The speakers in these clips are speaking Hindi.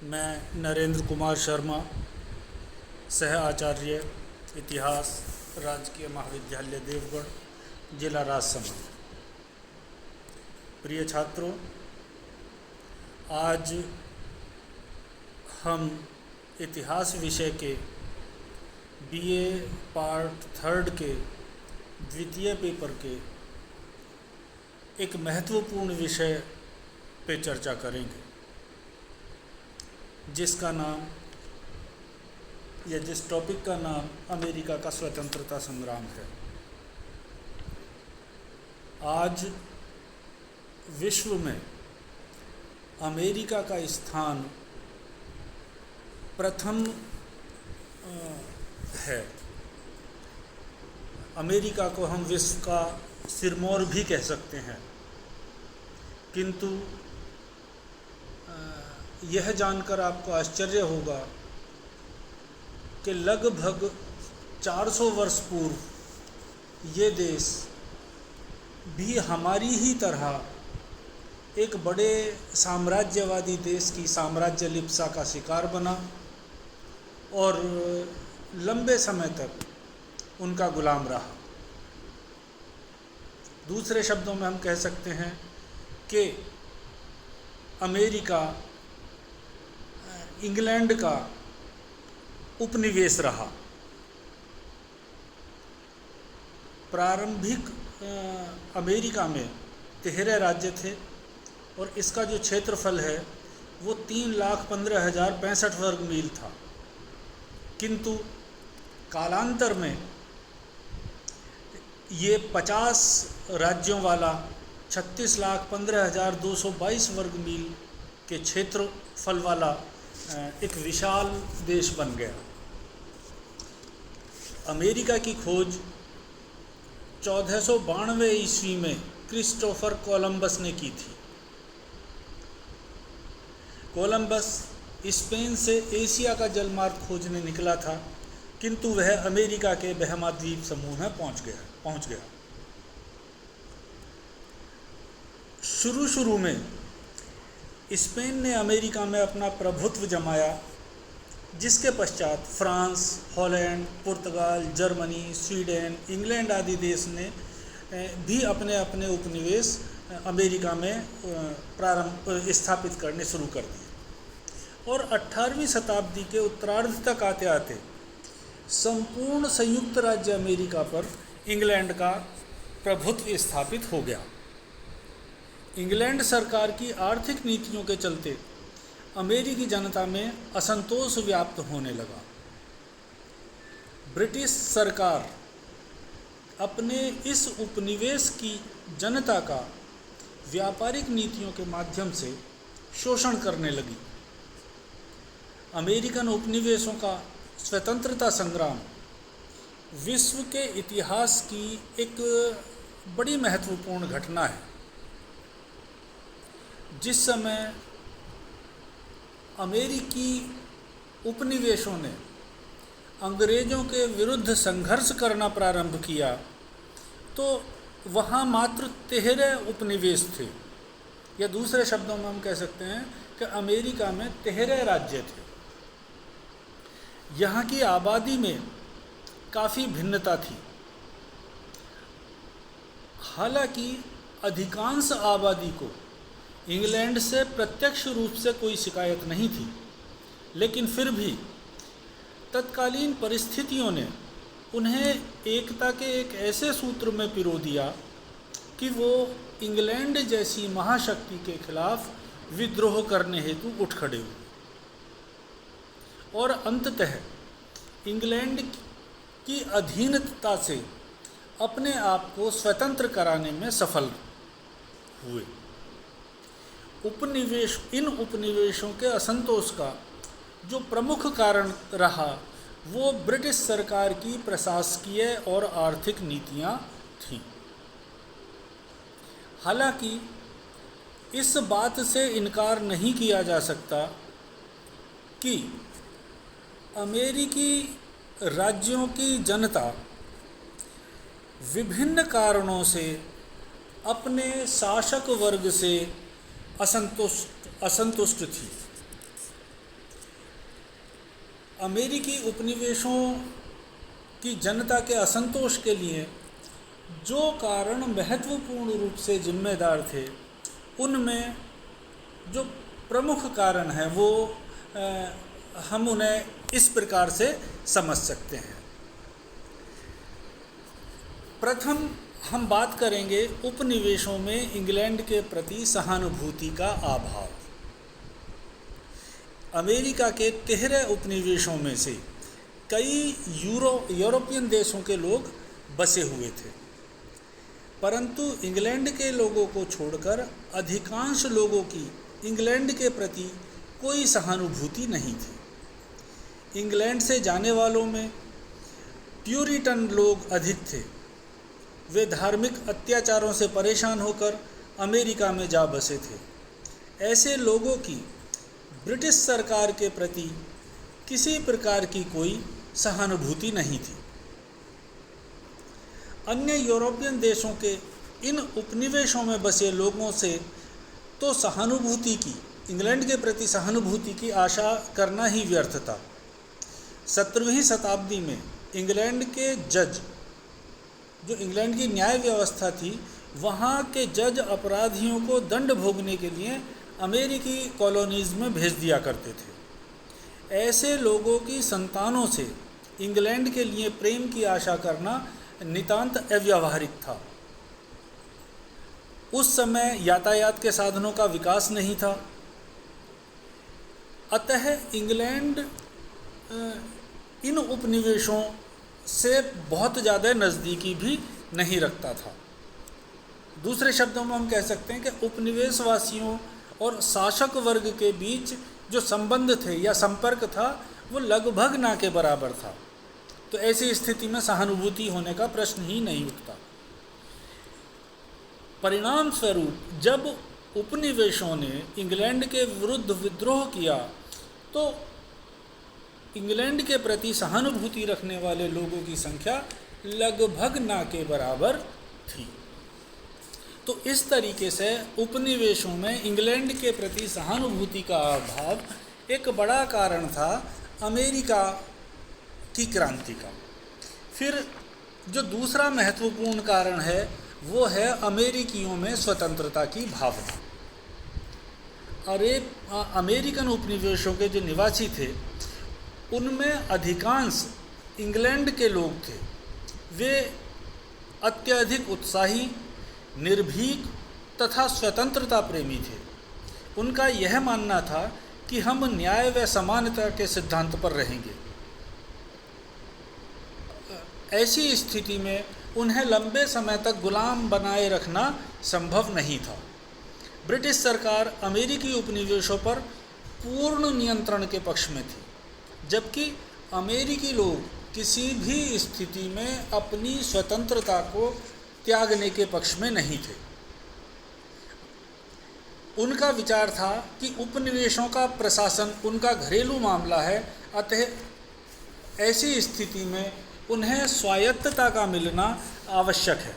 मैं नरेंद्र कुमार शर्मा, सह आचार्य इतिहास, राजकीय महाविद्यालय देवगढ़, जिला राजसमंद। प्रिय छात्रों, आज हम इतिहास विषय के बीए पार्ट 3 के द्वितीय पेपर के एक महत्वपूर्ण विषय पे चर्चा करेंगे, जिसका नाम या जिस टॉपिक का नाम अमेरिका का स्वतंत्रता संग्राम है। आज विश्व में अमेरिका का स्थान प्रथम है। अमेरिका को हम विश्व का सिरमौर भी कह सकते हैं, किंतु यह जानकर आपको आश्चर्य होगा कि लगभग 400 वर्ष पूर्व ये देश भी हमारी ही तरह एक बड़े साम्राज्यवादी देश की साम्राज्य लिप्सा का शिकार बना और लंबे समय तक उनका गुलाम रहा। दूसरे शब्दों में हम कह सकते हैं कि अमेरिका इंग्लैंड का उपनिवेश रहा। प्रारंभिक अमेरिका में 13 राज्य थे और इसका जो क्षेत्रफल है वो 3,15,065 वर्ग मील था, किंतु कालांतर में ये 50 राज्यों वाला 36,15,222 वर्ग मील के क्षेत्रफल वाला एक विशाल देश बन गया। अमेरिका की खोज 1492 ईस्वी में क्रिस्टोफर कोलंबस ने की थी। कोलंबस स्पेन से एशिया का जलमार्ग खोजने निकला था, किंतु वह अमेरिका के बहमा द्वीप समूह में पहुंच गया। शुरू में स्पेन ने अमेरिका में अपना प्रभुत्व जमाया, जिसके पश्चात फ्रांस, हॉलैंड, पुर्तगाल, जर्मनी, स्वीडन, इंग्लैंड आदि देश ने भी अपने अपने उपनिवेश अमेरिका में स्थापित करने शुरू कर दिए और 18वीं शताब्दी के उत्तरार्ध तक आते आते संपूर्ण संयुक्त राज्य अमेरिका पर इंग्लैंड का प्रभुत्व स्थापित हो गया। इंग्लैंड सरकार की आर्थिक नीतियों के चलते अमेरिकी जनता में असंतोष व्याप्त होने लगा। ब्रिटिश सरकार अपने इस उपनिवेश की जनता का व्यापारिक नीतियों के माध्यम से शोषण करने लगी। अमेरिकन उपनिवेशों का स्वतंत्रता संग्राम विश्व के इतिहास की एक बड़ी महत्वपूर्ण घटना है। जिस समय अमेरिकी उपनिवेशों ने अंग्रेज़ों के विरुद्ध संघर्ष करना प्रारंभ किया, तो वहाँ मात्र 13 उपनिवेश थे, या दूसरे शब्दों में हम कह सकते हैं कि अमेरिका में 13 राज्य थे। यहाँ की आबादी में काफ़ी भिन्नता थी। हालांकि अधिकांश आबादी को इंग्लैंड से प्रत्यक्ष रूप से कोई शिकायत नहीं थी, लेकिन फिर भी तत्कालीन परिस्थितियों ने उन्हें एकता के एक ऐसे सूत्र में पिरो दिया कि वो इंग्लैंड जैसी महाशक्ति के खिलाफ विद्रोह करने हेतु उठ खड़े हुए और अंततः इंग्लैंड की अधीनता से अपने आप को स्वतंत्र कराने में सफल हुए। इन उपनिवेशों के असंतोष का जो प्रमुख कारण रहा वो ब्रिटिश सरकार की प्रशासकीय और आर्थिक नीतियां थीं। हालांकि इस बात से इनकार नहीं किया जा सकता कि अमेरिकी राज्यों की जनता विभिन्न कारणों से अपने शासक वर्ग से असंतुष्ट थी। अमेरिकी उपनिवेशों की जनता के असंतोष के लिए जो कारण महत्वपूर्ण रूप से जिम्मेदार थे, उनमें जो प्रमुख कारण हैं वो हम उन्हें इस प्रकार से समझ सकते हैं। प्रथम हम बात करेंगे उपनिवेशों में इंग्लैंड के प्रति सहानुभूति का अभाव। अमेरिका के 13 उपनिवेशों में से कई यूरोपियन देशों के लोग बसे हुए थे, परंतु इंग्लैंड के लोगों को छोड़कर अधिकांश लोगों की इंग्लैंड के प्रति कोई सहानुभूति नहीं थी। इंग्लैंड से जाने वालों में प्यूरिटन लोग अधिक थे। वे धार्मिक अत्याचारों से परेशान होकर अमेरिका में जा बसे थे। ऐसे लोगों की ब्रिटिश सरकार के प्रति किसी प्रकार की कोई सहानुभूति नहीं थी। अन्य यूरोपियन देशों के इन उपनिवेशों में बसे लोगों से तो सहानुभूति की, इंग्लैंड के प्रति सहानुभूति की आशा करना ही व्यर्थ था। 17वीं शताब्दी में इंग्लैंड के जज, जो इंग्लैंड की न्याय व्यवस्था थी, वहाँ के जज अपराधियों को दंड भोगने के लिए अमेरिकी कॉलोनीज़ में भेज दिया करते थे। ऐसे लोगों की संतानों से इंग्लैंड के लिए प्रेम की आशा करना नितांत अव्यावहारिक था। उस समय यातायात के साधनों का विकास नहीं था, अतः इंग्लैंड इन उपनिवेशों से बहुत ज़्यादा नज़दीकी भी नहीं रखता था। दूसरे शब्दों में हम कह सकते हैं कि उपनिवेशवासियों और शासक वर्ग के बीच जो संबंध थे या संपर्क था वो लगभग ना के बराबर था। तो ऐसी स्थिति में सहानुभूति होने का प्रश्न ही नहीं उठता। परिणाम स्वरूप जब उपनिवेशों ने इंग्लैंड के विरुद्ध विद्रोह किया तो इंग्लैंड के प्रति सहानुभूति रखने वाले लोगों की संख्या लगभग ना के बराबर थी। तो इस तरीके से उपनिवेशों में इंग्लैंड के प्रति सहानुभूति का अभाव एक बड़ा कारण था अमेरिका की क्रांति का। फिर जो दूसरा महत्वपूर्ण कारण है वो है अमेरिकियों में स्वतंत्रता की भावना। अमेरिकन उपनिवेशों के जो निवासी थे उनमें अधिकांश इंग्लैंड के लोग थे। वे अत्यधिक उत्साही, निर्भीक तथा स्वतंत्रता प्रेमी थे। उनका यह मानना था कि हम न्याय व समानता के सिद्धांत पर रहेंगे। ऐसी स्थिति में उन्हें लंबे समय तक गुलाम बनाए रखना संभव नहीं था। ब्रिटिश सरकार अमेरिकी उपनिवेशों पर पूर्ण नियंत्रण के पक्ष में थी, जबकि अमेरिकी लोग किसी भी स्थिति में अपनी स्वतंत्रता को त्यागने के पक्ष में नहीं थे। उनका विचार था कि उपनिवेशों का प्रशासन उनका घरेलू मामला है, अतः ऐसी स्थिति में उन्हें स्वायत्तता का मिलना आवश्यक है।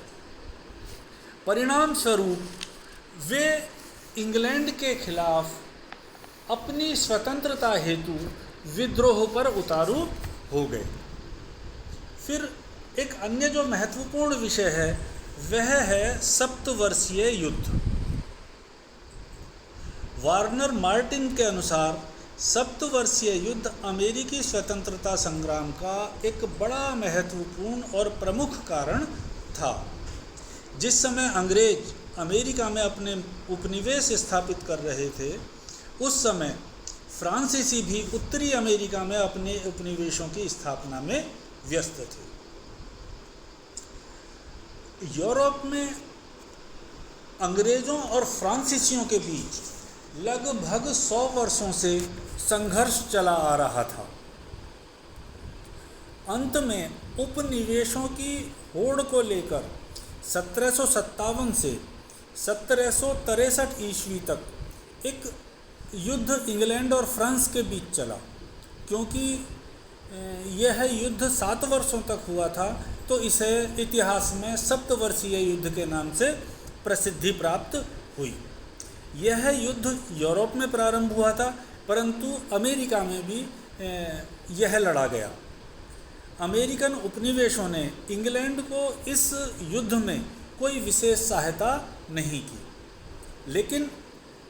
परिणाम स्वरूप वे इंग्लैंड के खिलाफ अपनी स्वतंत्रता हेतु विद्रोह पर उतारू हो गए। फिर एक अन्य जो महत्वपूर्ण विषय है वह है सप्तवर्षीय युद्ध। वार्नर मार्टिन के अनुसार सप्तवर्षीय युद्ध अमेरिकी स्वतंत्रता संग्राम का एक बड़ा महत्वपूर्ण और प्रमुख कारण था। जिस समय अंग्रेज अमेरिका में अपने उपनिवेश स्थापित कर रहे थे, उस समय फ्रांसीसी भी उत्तरी अमेरिका में अपने उपनिवेशों की स्थापना में व्यस्त थे। यूरोप में अंग्रेज़ों और फ्रांसीसियों के बीच लगभग 100 वर्षों से संघर्ष चला आ रहा था। अंत में उपनिवेशों की होड़ को लेकर 1757 से 1763 ईस्वी तक एक युद्ध इंग्लैंड और फ्रांस के बीच चला। क्योंकि यह युद्ध 7 वर्षों तक हुआ था, तो इसे इतिहास में सप्तवर्षीय युद्ध के नाम से प्रसिद्धि प्राप्त हुई। यह युद्ध यूरोप में प्रारंभ हुआ था, परंतु अमेरिका में भी यह लड़ा गया। अमेरिकन उपनिवेशों ने इंग्लैंड को इस युद्ध में कोई विशेष सहायता नहीं की, लेकिन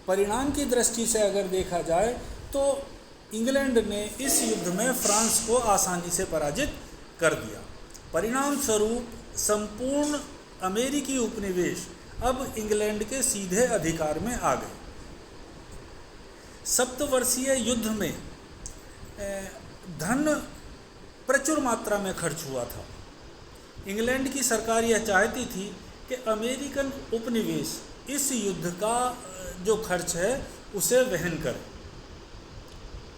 परिणाम की दृष्टि से अगर देखा जाए तो इंग्लैंड ने इस युद्ध में फ्रांस को आसानी से पराजित कर दिया। परिणाम स्वरूप संपूर्ण अमेरिकी उपनिवेश अब इंग्लैंड के सीधे अधिकार में आ गए। सप्तवर्षीय युद्ध में धन प्रचुर मात्रा में खर्च हुआ था। इंग्लैंड की सरकार यह चाहती थी कि अमेरिकन उपनिवेश इस युद्ध का जो खर्च है उसे वहन करे।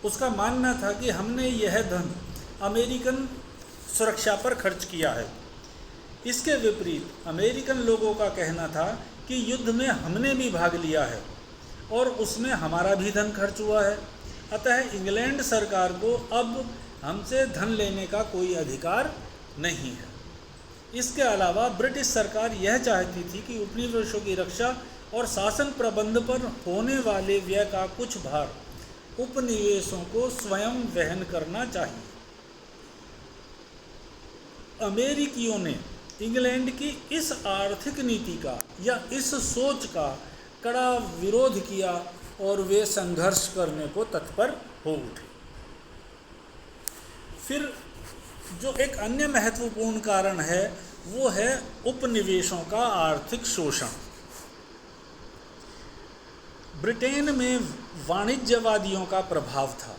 उसका मानना था कि हमने यह धन अमेरिकन सुरक्षा पर खर्च किया है। इसके विपरीत अमेरिकन लोगों का कहना था कि युद्ध में हमने भी भाग लिया है और उसमें हमारा भी धन खर्च हुआ है, अतः इंग्लैंड सरकार को अब हमसे धन लेने का कोई अधिकार नहीं है। इसके अलावा ब्रिटिश सरकार यह चाहती थी कि उपनिवेशों की रक्षा और शासन प्रबंध पर होने वाले व्यय का कुछ भार उपनिवेशों को स्वयं वहन करना चाहिए। अमेरिकियों ने इंग्लैंड की इस आर्थिक नीति का या इस सोच का कड़ा विरोध किया और वे संघर्ष करने को तत्पर हो उठे। फिर जो एक अन्य महत्वपूर्ण कारण है वो है उपनिवेशों का आर्थिक शोषण। ब्रिटेन में वाणिज्यवादियों का प्रभाव था।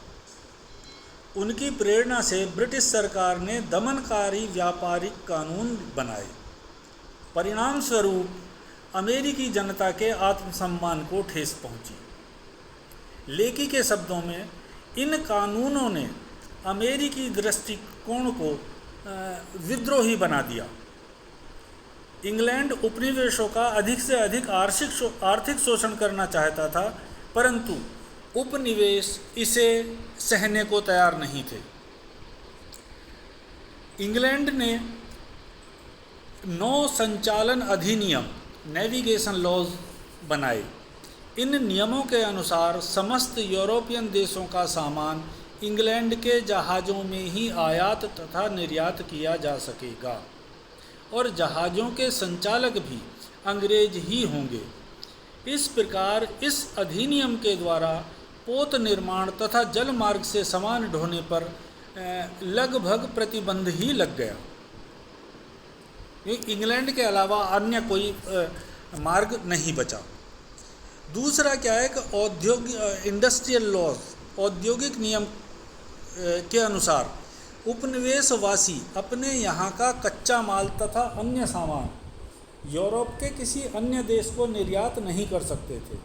उनकी प्रेरणा से ब्रिटिश सरकार ने दमनकारी व्यापारिक कानून बनाए। परिणाम स्वरूप अमेरिकी जनता के आत्मसम्मान को ठेस पहुंची। लेकी के शब्दों में इन कानूनों ने अमेरिकी दृष्टिकोण को विद्रोही बना दिया। इंग्लैंड उपनिवेशों का अधिक से अधिक आर्थिक शोषण करना चाहता था, परंतु उपनिवेश इसे सहने को तैयार नहीं थे। इंग्लैंड ने 9 संचालन अधिनियम नेविगेशन लॉज बनाए। इन नियमों के अनुसार समस्त यूरोपियन देशों का सामान इंग्लैंड के जहाज़ों में ही आयात तथा निर्यात किया जा सकेगा और जहाज़ों के संचालक भी अंग्रेज ही होंगे। इस प्रकार इस अधिनियम के द्वारा पोत निर्माण तथा जल मार्ग से सामान ढोने पर लगभग प्रतिबंध ही लग गया। इंग्लैंड के अलावा अन्य कोई मार्ग नहीं बचा। दूसरा क्या है कि औद्योगिक इंडस्ट्रियल लॉज, औद्योगिक नियम के अनुसार उपनिवेशवासी अपने यहाँ का कच्चा माल तथा अन्य सामान यूरोप के किसी अन्य देश को निर्यात नहीं कर सकते थे।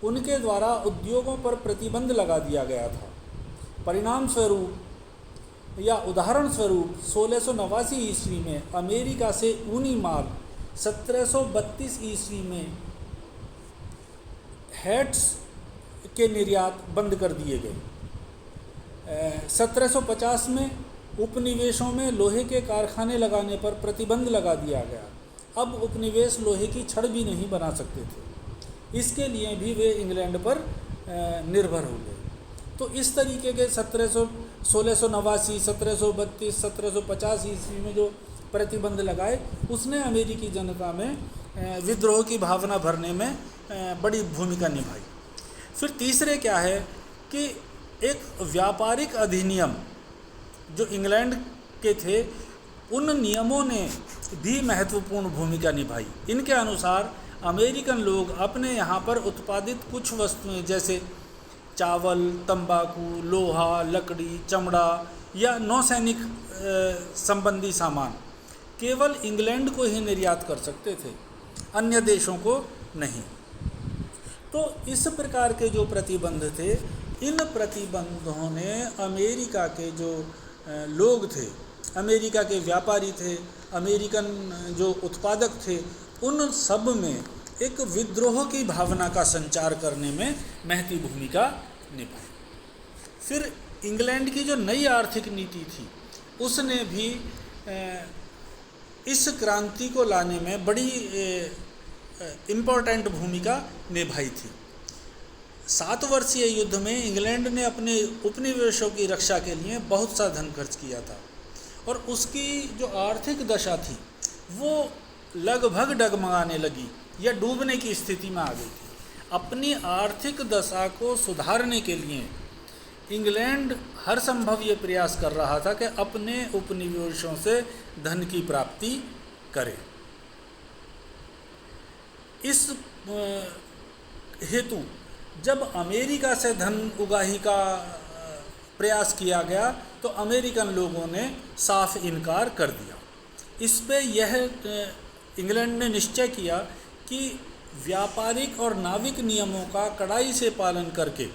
उनके द्वारा उद्योगों पर प्रतिबंध लगा दिया गया था। परिणाम स्वरूप या उदाहरण स्वरूप 1689 ईस्वी में अमेरिका से ऊनी माल, 1732 ईस्वी में हैट्स के निर्यात बंद कर दिए गए। 1750 में उपनिवेशों में लोहे के कारखाने लगाने पर प्रतिबंध लगा दिया गया। अब उपनिवेश लोहे की छड़ भी नहीं बना सकते थे। इसके लिए भी वे इंग्लैंड पर निर्भर हो गए। तो इस तरीके के 1689, 1732, 1750 ईस्वी में जो प्रतिबंध लगाए उसने अमेरिकी जनता में विद्रोह की भावना भरने में बड़ी भूमिका निभाई। फिर तीसरे क्या है कि एक व्यापारिक अधिनियम जो इंग्लैंड के थे, उन नियमों ने भी महत्वपूर्ण भूमिका निभाई। इनके अनुसार अमेरिकन लोग अपने यहाँ पर उत्पादित कुछ वस्तुएं जैसे चावल, तंबाकू, लोहा, लकड़ी, चमड़ा या नौसैनिक संबंधी सामान केवल इंग्लैंड को ही निर्यात कर सकते थे, अन्य देशों को नहीं। तो इस प्रकार के जो प्रतिबंध थे, इन प्रतिबंधों ने अमेरिका के जो लोग थे, अमेरिका के व्यापारी थे, अमेरिकन जो उत्पादक थे, उन सब में एक विद्रोह की भावना का संचार करने में महती भूमिका निभाई। फिर इंग्लैंड की जो नई आर्थिक नीति थी उसने भी इस क्रांति को लाने में बड़ी इम्पोर्टेंट भूमिका निभाई थी। 7 वर्षीय युद्ध में इंग्लैंड ने अपने उपनिवेशों की रक्षा के लिए बहुत सा धन खर्च किया था और उसकी जो आर्थिक दशा थी वो लगभग डगमगाने लगी या डूबने की स्थिति में आ गई थी। अपनी आर्थिक दशा को सुधारने के लिए इंग्लैंड हर संभव ये प्रयास कर रहा था कि अपने उपनिवेशों से धन की प्राप्ति करे। इस हेतु जब अमेरिका से धन उगाही का प्रयास किया गया तो अमेरिकन लोगों ने साफ इनकार कर दिया। इस पे यह इंग्लैंड ने निश्चय किया कि व्यापारिक और नाविक नियमों का कड़ाई से पालन करके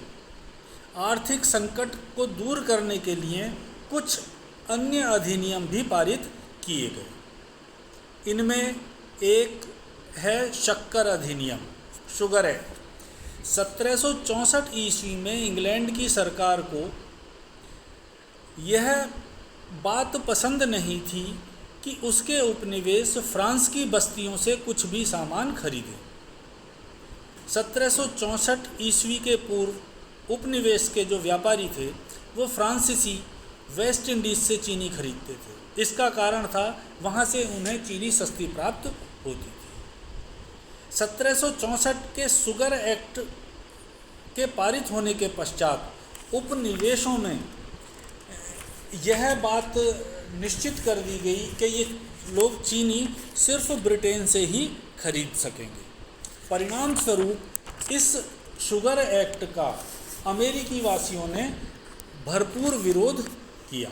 आर्थिक संकट को दूर करने के लिए कुछ अन्य अधिनियम भी पारित किए गए। इनमें एक है शक्कर अधिनियम, शुगर एक्ट। 1764 ईस्वी में इंग्लैंड की सरकार को यह बात पसंद नहीं थी कि उसके उपनिवेश फ्रांस की बस्तियों से कुछ भी सामान खरीदें। 1764 ईस्वी के पूर्व उपनिवेश के जो व्यापारी थे वो फ्रांसीसी वेस्ट इंडीज़ से चीनी खरीदते थे। इसका कारण था वहाँ से उन्हें चीनी सस्ती प्राप्त होती थी। 1764 के शुगर एक्ट के पारित होने के पश्चात उपनिवेशों में यह बात निश्चित कर दी गई कि ये लोग चीनी सिर्फ ब्रिटेन से ही खरीद सकेंगे। परिणाम स्वरूप इस शुगर एक्ट का अमेरिकी वासियों ने भरपूर विरोध किया।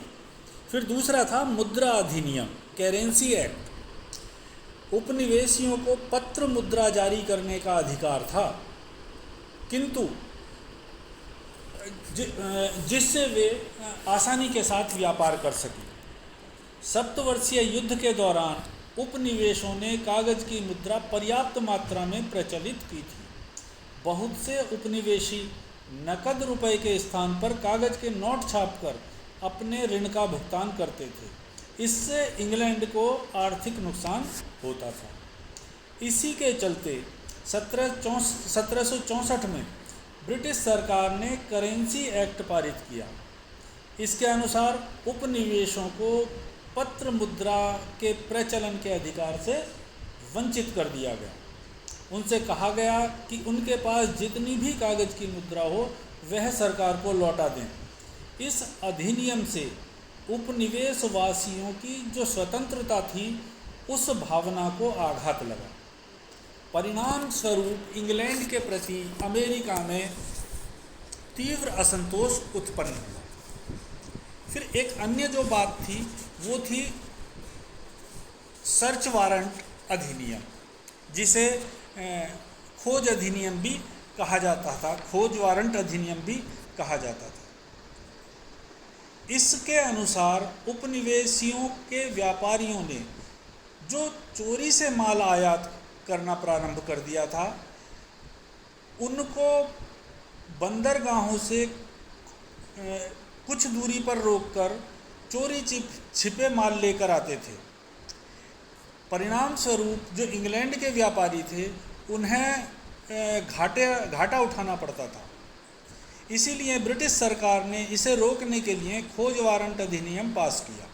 फिर दूसरा था मुद्रा अधिनियम, करेंसी एक्ट। उपनिवेशियों को पत्र मुद्रा जारी करने का अधिकार था, किंतु जिससे वे आसानी के साथ व्यापार कर सकें। सप्तवर्षीय युद्ध के दौरान उपनिवेशों ने कागज़ की मुद्रा पर्याप्त मात्रा में प्रचलित की थी। बहुत से उपनिवेशी नकद रुपए के स्थान पर कागज़ के नोट छापकर अपने ऋण का भुगतान करते थे। इससे इंग्लैंड को आर्थिक नुकसान होता था। इसी के चलते 1764 में ब्रिटिश सरकार ने करेंसी एक्ट पारित किया। इसके अनुसार उपनिवेशों को पत्र मुद्रा के प्रचलन के अधिकार से वंचित कर दिया गया। उनसे कहा गया कि उनके पास जितनी भी कागज़ की मुद्रा हो वह सरकार को लौटा दें। इस अधिनियम से उपनिवेश वासियों की जो स्वतंत्रता थी उस भावना को आघात लगा। परिणाम स्वरूप इंग्लैंड के प्रति अमेरिका में तीव्र असंतोष उत्पन्न हुआ। फिर एक अन्य जो बात थी वो थी सर्च वारंट अधिनियम, जिसे खोज अधिनियम भी कहा जाता था, खोज वारंट अधिनियम भी कहा जाता था। इसके अनुसार उपनिवेशियों के व्यापारियों ने जो चोरी से माल आयात करना प्रारंभ कर दिया था उनको बंदरगाहों से कुछ दूरी पर रोककर चोरी छिपे माल लेकर आते थे। परिणाम स्वरूप जो इंग्लैंड के व्यापारी थे उन्हें घाटा उठाना पड़ता था। इसीलिए ब्रिटिश सरकार ने इसे रोकने के लिए खोज वारंट अधिनियम पास किया।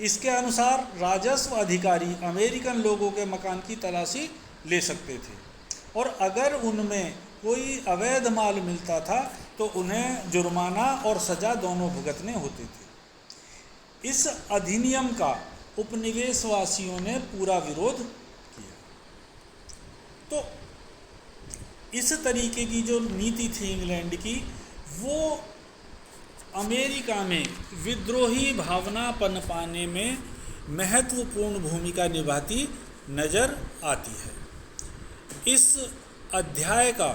इसके अनुसार राजस्व अधिकारी अमेरिकन लोगों के मकान की तलाशी ले सकते थे और अगर उनमें कोई अवैध माल मिलता था तो उन्हें जुर्माना और सज़ा दोनों भुगतने होते थे। इस अधिनियम का उपनिवेशवासियों ने पूरा विरोध किया। तो इस तरीके की जो नीति थी इंग्लैंड की, वो अमेरिका में विद्रोही भावना पनपाने में महत्वपूर्ण भूमिका निभाती नज़र आती है। इस अध्याय का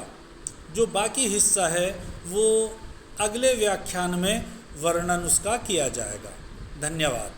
जो बाकी हिस्सा है वो अगले व्याख्यान में वर्णन उसका किया जाएगा। धन्यवाद।